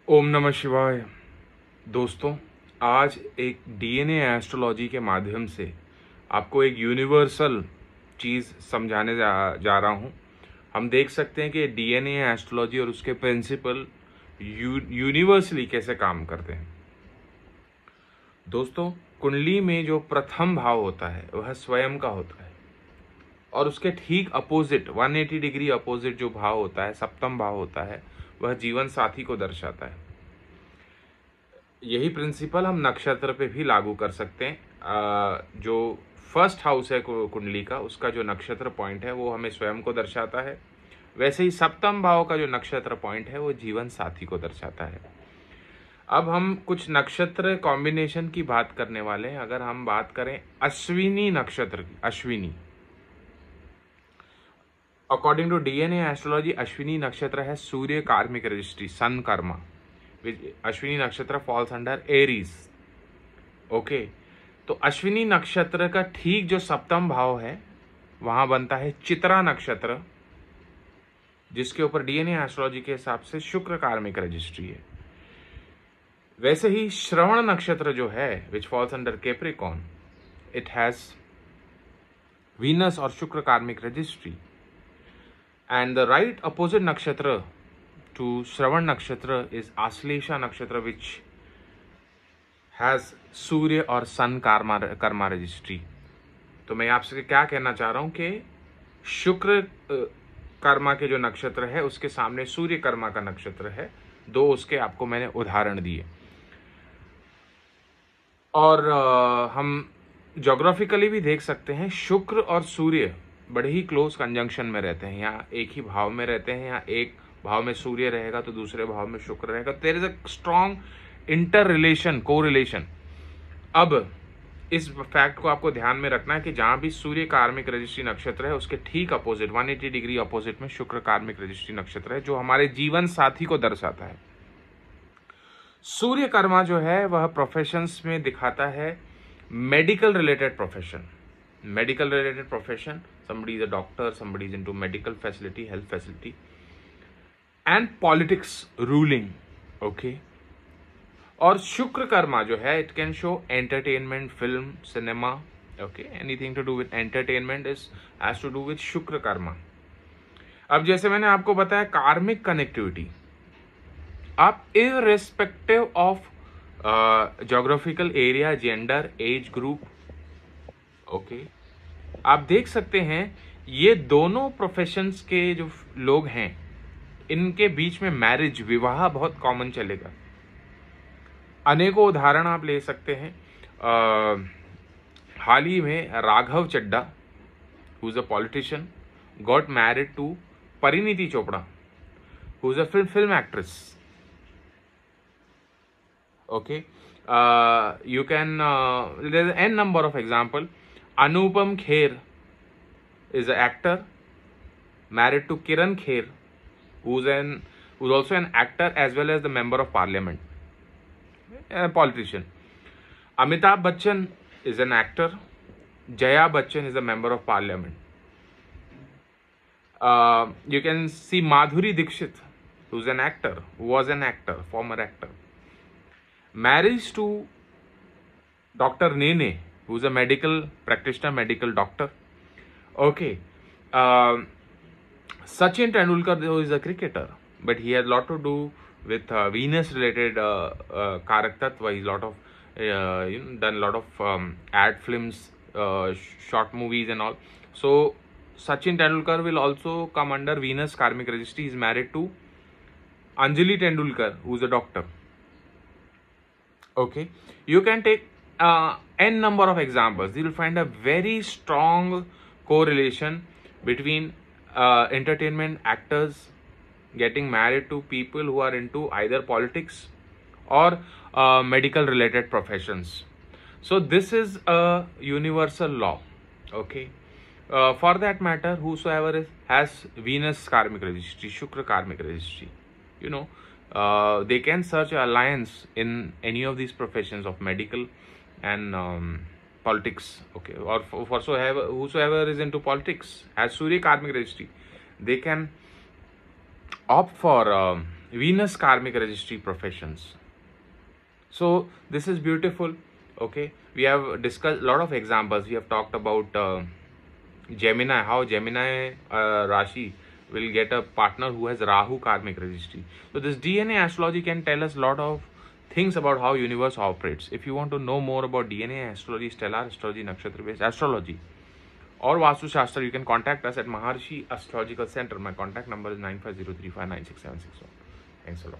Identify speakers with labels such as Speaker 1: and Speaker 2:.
Speaker 1: ओम नमः शिवाय। दोस्तों, आज एक डीएनए एस्ट्रोलॉजी के माध्यम से आपको एक यूनिवर्सल चीज़ समझाने जा रहा हूँ। हम देख सकते हैं कि डीएनए एस्ट्रोलॉजी और उसके प्रिंसिपल यूनिवर्सली कैसे काम करते हैं। दोस्तों, कुंडली में जो प्रथम भाव होता है वह स्वयं का होता है और उसके ठीक अपोजिट 180 डिग्री अपोजिट जो भाव होता है, सप्तम भाव होता है, वह जीवन साथी को दर्शाता है। यही प्रिंसिपल हम नक्षत्र पे भी लागू कर सकते हैं। जो फर्स्ट हाउस है कुंडली का, उसका जो नक्षत्र पॉइंट है वो हमें स्वयं को दर्शाता है। वैसे ही सप्तम भाव का जो नक्षत्र पॉइंट है वो जीवन साथी को दर्शाता है। अब हम कुछ नक्षत्र कॉम्बिनेशन की बात करने वाले हैं। अगर हम बात करें अश्विनी नक्षत्र की, Ashwini according to DNA astrology Ashwini नक्षत्र है सूर्य कार्मिक रजिस्ट्री, सन कर्मा। अश्विनी नक्षत्र फॉल्स अंडर एरीज। ओके, तो अश्विनी नक्षत्र का ठीक जो सप्तम भाव है वहां बनता है चित्रा नक्षत्र, जिसके ऊपर डीएनए एस्ट्रोलॉजी के हिसाब से शुक्र कार्मिक रजिस्ट्री है। वैसे ही श्रवण नक्षत्र जो है which falls under Capricorn, it has Venus और शुक्र कार्मिक registry. And the right opposite नक्षत्र to Shravan Nakshatra is Aslesha Nakshatra, which has सूर्य और सन कर्मा रजिस्ट्री। तो मैं आपसे क्या कहना चाह रहा हूं कि शुक्र कर्मा के जो नक्षत्र है उसके सामने सूर्य कर्मा का नक्षत्र है। दो उसके आपको मैंने उदाहरण दिए। और हम ज्योग्राफिकली भी देख सकते हैं शुक्र और सूर्य बड़े ही क्लोज कंजंक्शन में रहते हैं। यहाँ एक ही भाव में रहते हैं। यहाँ एक भाव में सूर्य रहेगा तो दूसरे भाव में शुक्र रहेगा। There is a strong interrelation, correlation. अब इस फैक्ट को आपको ध्यान में रखना है कि जहां भी सूर्य कार्मिक रजिस्ट्री नक्षत्र है उसके ठीक अपोजिट 180 डिग्री अपोजिट में शुक्र कार्मिक रजिस्ट्री नक्षत्र है, जो हमारे जीवन साथी को दर्शाता है। सूर्य कर्मा जो है वह प्रोफेशंस में दिखाता है medical related profession. Medical related profession, somebody is a doctor, somebody is into medical facility, health facility, and politics, ruling. Okay, और शुक्र कर्मा जो है it can show entertainment, film, cinema. Okay, anything to do with entertainment is has to do with शुक्र कर्मा। अब जैसे मैंने आपको बताया कार्मिक कनेक्टिविटी, आप irrespective of geographical area, gender, age group, okay, आप देख सकते हैं ये दोनों प्रोफेशंस के जो लोग हैं इनके बीच में मैरिज, विवाह बहुत कॉमन चलेगा। अनेकों उदाहरण आप ले सकते हैं। हाल ही में Raghav Chadha, who is a politician, got married to Parineeti Chopra, who is a film actress. Okay, you can there is an number of example. Anupam Kher is an actor married to Kiran Kher, who's also an actor as well as the member of parliament, a politician. Amitabh Bachchan is an actor. Jaya Bachchan is a member of parliament. You can see Madhuri Dixit, who's an actor, who was an actor, former actor. Marriage to Dr. Nene, who's a medical practitioner, medical doctor. Okay, Sachin Tendulkar, who is a cricketer, but he has a lot to do with Venus related Karaktatva. He's done a lot of ad films, short movies and all. So Sachin Tendulkar will also come under Venus karmic registry. He's married to Anjali Tendulkar, who's a doctor. Okay, you can take n number of examples. You will find a very strong correlation between entertainment actors getting married to people who are into either politics or medical related professions. So this is a universal law. Okay, for that matter, whosoever has Venus karmic registry, Shukra karmic registry, they can search alliance in any of these professions of medical and politics. Okay, or whosoever is into politics has Surya karmic registry, they can opt for Venus karmic registry professions. So this is beautiful. Okay, we have discussed a lot of examples. We have talked about Gemini, how Gemini Rashi will get a partner who has Rahu karmic registry. So this DNA astrology can tell us a lot of things about how universe operates. If you want to know more about DNA astrology, stellar astrology, nakshatra based astrology, or Vastu Shastra, you can contact us at Maharshi Astrological Center. My contact number is 9503596761. Thanks a lot.